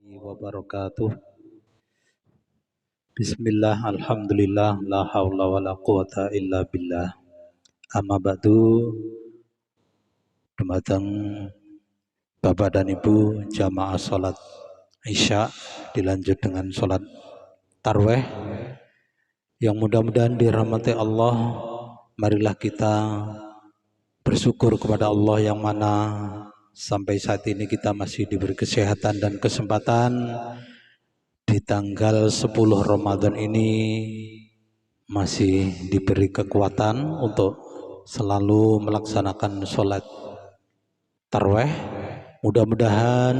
wabarakatuh. Bismillah, alhamdulillah, la haula wa la quwata illa billah. Amma ba'du, dumateng Bapak dan Ibu jamaah sholat Isya dilanjut dengan sholat tarweh yang mudah-mudahan dirahmati Allah. Marilah kita bersyukur kepada Allah yang mana sampai saat ini kita masih diberi kesehatan dan kesempatan di tanggal 10 Ramadan ini masih diberi kekuatan untuk selalu melaksanakan sholat tarweh. Mudah-mudahan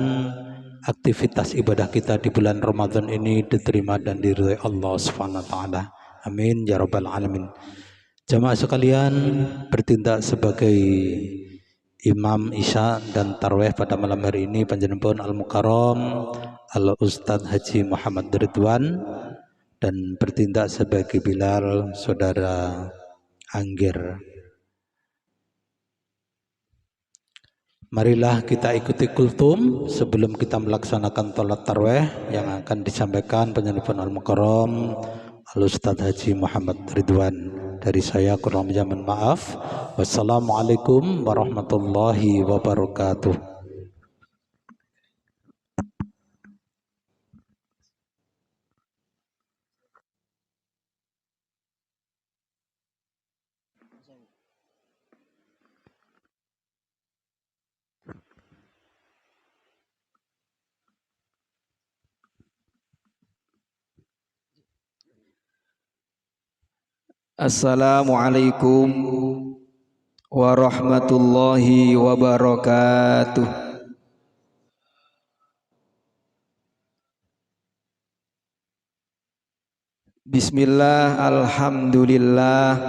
aktivitas ibadah kita di bulan Ramadan ini diterima dan diridhai Allah Subhanahu wa taala. Amin ya rabbal alamin. Jamaah sekalian, bertindak sebagai Imam Isya dan Tarweh pada malam hari ini panjenengan Al-Mukarram Al-Ustadz Haji Muhammad Ridwan, dan bertindak sebagai Bilal Saudara Anggir. Marilah kita ikuti kultum sebelum kita melaksanakan sholat tarweh yang akan disampaikan panjenengan Al-Mukarram Al-Ustadz Haji Muhammad Ridwan. Dari saya kurang lebih mohon maaf. Wassalamualaikum warahmatullahi wabarakatuh. Assalamualaikum warahmatullahi wabarakatuh. Bismillah, alhamdulillah,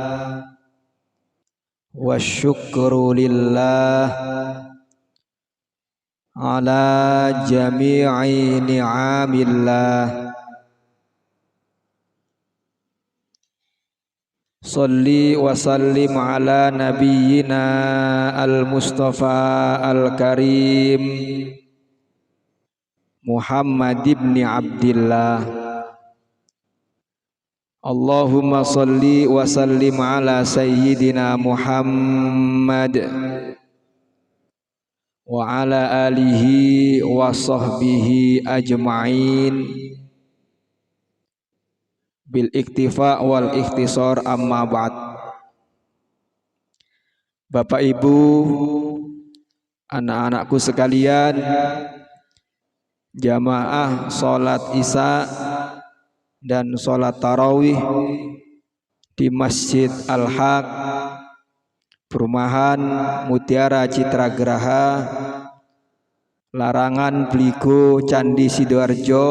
wasyukru lillah ala jami'i ni'amillah. Salli wa sallim ala nabiyyina al-Mustafa al-Karim Muhammad ibn Abdillah. Allahumma salli wa sallim ala sayyidina Muhammad wa ala alihi wa sahbihi ajma'in bil iktifa wal ikhtisar, amma ba'd. Bapak Ibu, anak-anakku sekalian, jamaah sholat Isya dan sholat tarawih di Masjid Al-Haq Perumahan Mutiara Citra Geraha, Larangan Bligo, Candi Sidoarjo,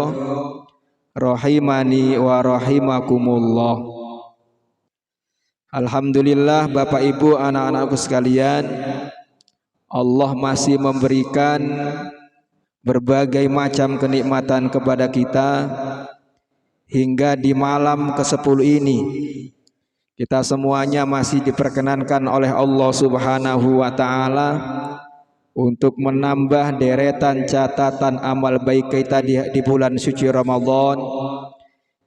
rahimani wa rahimakumullah. Alhamdulillah Bapak Ibu, anak-anakku sekalian, Allah masih memberikan berbagai macam kenikmatan kepada kita hingga di malam ke-10 ini kita semuanya masih diperkenankan oleh Allah Subhanahu wa taala untuk menambah deretan catatan amal baik kita di bulan suci Ramadan.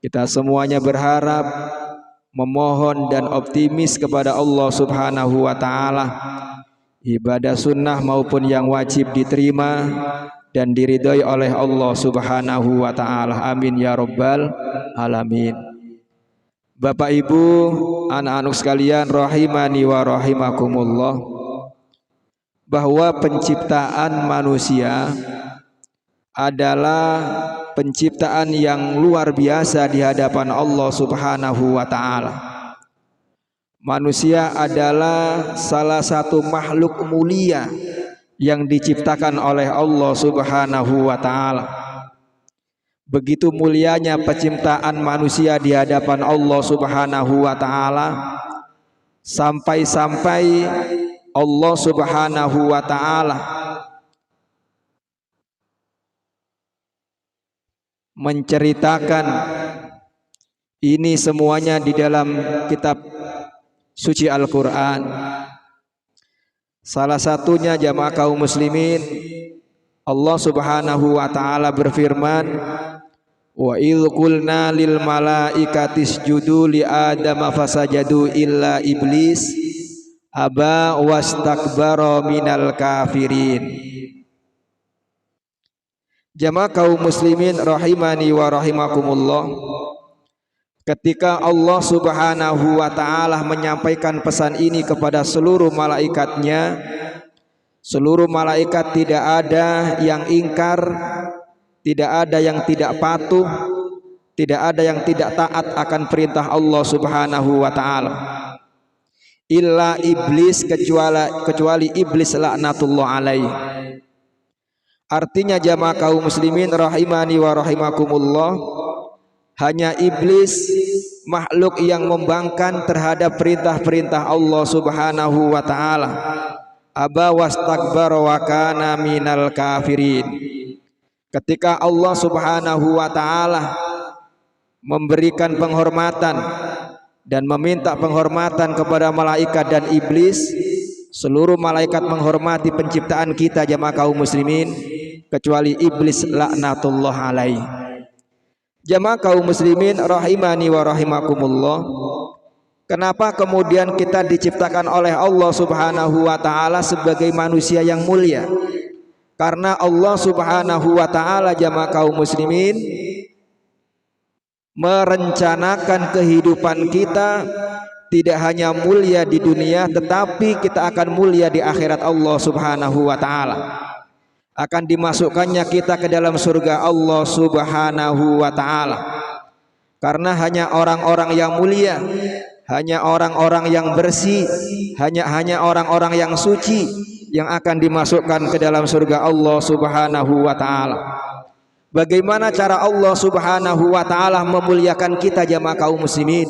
Kita semuanya berharap, memohon dan optimis kepada Allah Subhanahu wa taala, ibadah sunnah maupun yang wajib diterima dan diridhoi oleh Allah Subhanahu wa taala. Amin ya rabbal alamin. Bapak Ibu, anak-anak sekalian rahimani wa rahimakumullah, bahwa penciptaan manusia adalah penciptaan yang luar biasa di hadapan Allah Subhanahu wa taala. Manusia adalah salah satu makhluk mulia yang diciptakan oleh Allah Subhanahu wa taala. Begitu mulianya penciptaan manusia di hadapan Allah Subhanahu wa taala, sampai-sampai Allah Subhanahu wa taala menceritakan ini semuanya di dalam kitab suci Al-Qur'an. Salah satunya jamaah kaum muslimin Allah Subhanahu wa taala berfirman, wa idh qulna lil malaikati isjudu li adama fasajadu illa iblis aba wastakbara minal kafirin. Jamaah kaum muslimin rahimani wa rahimakumullah, ketika Allah Subhanahu wa taala menyampaikan pesan ini kepada seluruh malaikatnya, seluruh malaikat tidak ada yang ingkar, tidak ada yang tidak patuh, tidak ada yang tidak taat akan perintah Allah Subhanahu wa taala. Illa iblis, kecuali iblis laknatullah alaihi. Artinya jamaah kaum muslimin rahimani wa rahimakumullah, hanya iblis, makhluk yang membangkang terhadap perintah-perintah Allah Subhanahu wa taala, aba wastakbara wa kana minal kafirin. Ketika Allah Subhanahu wa taala memberikan penghormatan dan meminta penghormatan kepada malaikat dan iblis, seluruh malaikat menghormati penciptaan kita jamaah kaum muslimin, kecuali iblis laknatullah alaihi. Jamaah kaum muslimin rahimani wa rahimakumullah, kenapa kemudian kita diciptakan oleh Allah Subhanahu wa taala sebagai manusia yang mulia? Karena Allah Subhanahu wa taala jamaah kaum muslimin merencanakan kehidupan kita tidak hanya mulia di dunia, tetapi kita akan mulia di akhirat Allah Subhanahu wa taala. Akan dimasukkannya kita ke dalam surga Allah Subhanahu wa taala. Karena hanya orang-orang yang mulia, hanya orang-orang yang bersih, hanya orang-orang yang suci yang akan dimasukkan ke dalam surga Allah Subhanahu wa taala. Bagaimana cara Allah Subhanahu wa taala memuliakan kita jamaah kaum muslimin?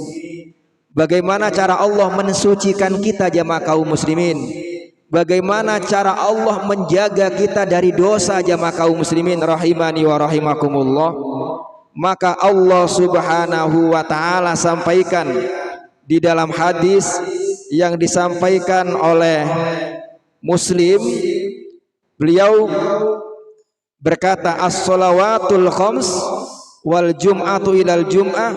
Bagaimana cara Allah mensucikan kita jamaah kaum muslimin? Bagaimana cara Allah menjaga kita dari dosa jamaah kaum muslimin rahimani wa rahimakumullah? Maka Allah Subhanahu wa taala sampaikan di dalam hadis yang disampaikan oleh Muslim, beliau berkata, as-shalawatul khams wal jum'atu ilal jum'ah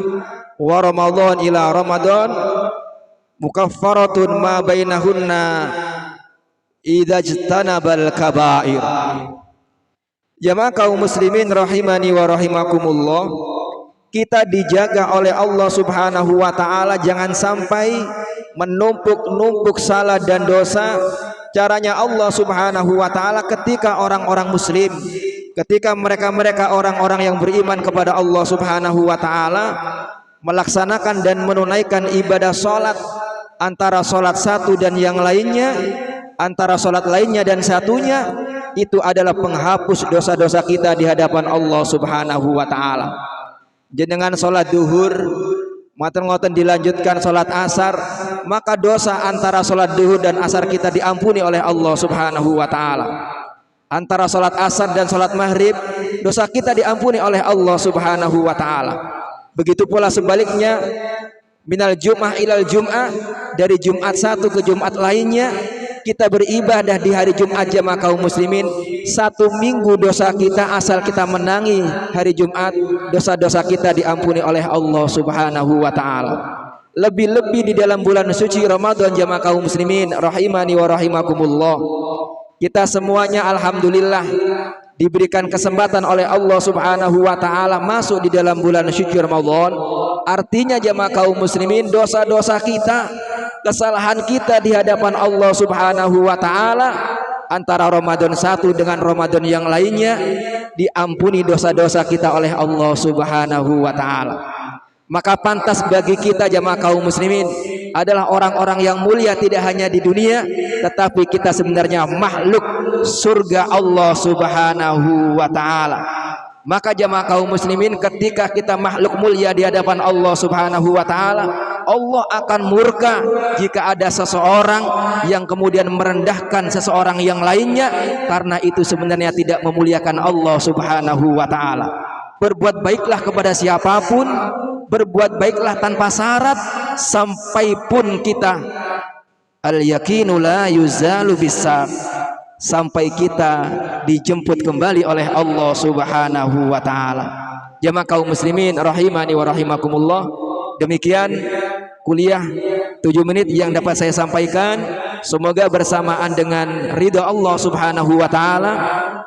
wa ramadhan ila ramadhan mukaffaratun ma bainahunna idza jtanabal kaba'ir. Jamaah kaum muslimin rahimani wa rahimakumullah, kita dijaga oleh Allah Subhanahu wa taala jangan sampai menumpuk-numpuk salah dan dosa. Caranya Allah Subhanahu wa taala ketika orang-orang muslim, ketika mereka orang-orang yang beriman kepada Allah Subhanahu wa taala melaksanakan dan menunaikan ibadah salat, antara salat satu dan yang lainnya, antara salat lainnya dan satunya, itu adalah penghapus dosa-dosa kita di hadapan Allah Subhanahu wa taala. Jenengan salat duhur ngoten dilanjutkan salat asar, maka dosa antara salat duhur dan asar kita diampuni oleh Allah Subhanahu wa taala. Antara salat asar dan salat maghrib, dosa kita diampuni oleh Allah Subhanahu wa taala. Begitu pula sebaliknya, minal jum'ah ilal jum'ah, dari Jumat satu ke Jumat lainnya, kita beribadah di hari Jumat jamaah kaum muslimin. Satu minggu dosa kita asal kita menangi hari Jumat, dosa-dosa kita diampuni oleh Allah Subhanahu wa taala. Lebih-lebih di dalam bulan suci Ramadan jamaah kaum muslimin rahimani wa rahimakumullah, kita semuanya alhamdulillah diberikan kesempatan oleh Allah Subhanahu wa taala masuk di dalam bulan suci Ramadan. Artinya jamaah kaum muslimin, dosa-dosa kita, kesalahan kita di hadapan Allah Subhanahu wa taala antara Ramadan satu dengan Ramadan yang lainnya diampuni dosa-dosa kita oleh Allah Subhanahu wa taala. Maka pantas bagi kita jamaah kaum muslimin adalah orang-orang yang mulia tidak hanya di dunia, tetapi kita sebenarnya makhluk surga Allah Subhanahu wa taala. Maka jamaah kaum muslimin, ketika kita makhluk mulia di hadapan Allah Subhanahu wa taala, Allah akan murka jika ada seseorang yang kemudian merendahkan seseorang yang lainnya, karena itu sebenarnya tidak memuliakan Allah Subhanahu wa taala. Berbuat baiklah kepada siapapun, berbuat baiklah tanpa syarat, sampai pun kita al-yaqinu la yuzalu bisab, sampai kita dijemput kembali oleh Allah Subhanahu wa taala. Jamaah kaum muslimin rahimani wa rahimakumullah, demikian kuliah 7 menit yang dapat saya sampaikan. Semoga bersamaan dengan ridha Allah Subhanahu wa taala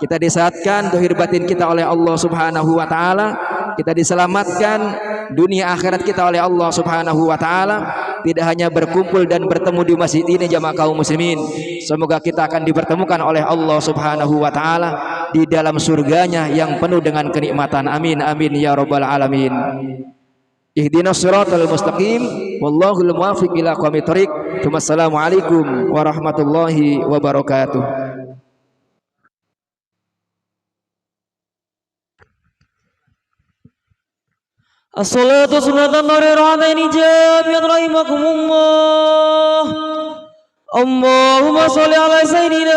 kita disehatkan zahir batin kita oleh Allah Subhanahu wa taala, kita diselamatkan dunia akhirat kita oleh Allah Subhanahu wa taala. Tidak hanya berkumpul dan bertemu di masjid ini jamaah kaum muslimin, semoga kita akan dipertemukan oleh Allah Subhanahu wa taala di dalam surganya yang penuh dengan kenikmatan. Amin amin ya rabbal alamin. Ihdinas siratal mustaqim wallahul muwaffiq ila aqwamit thoriq. Wassalamualaikum warahmatullahi wabarakatuh. As-salatu sunnatan dari ra'adaini jami'at rahimakumullah. Allahumma salli ala sayyidina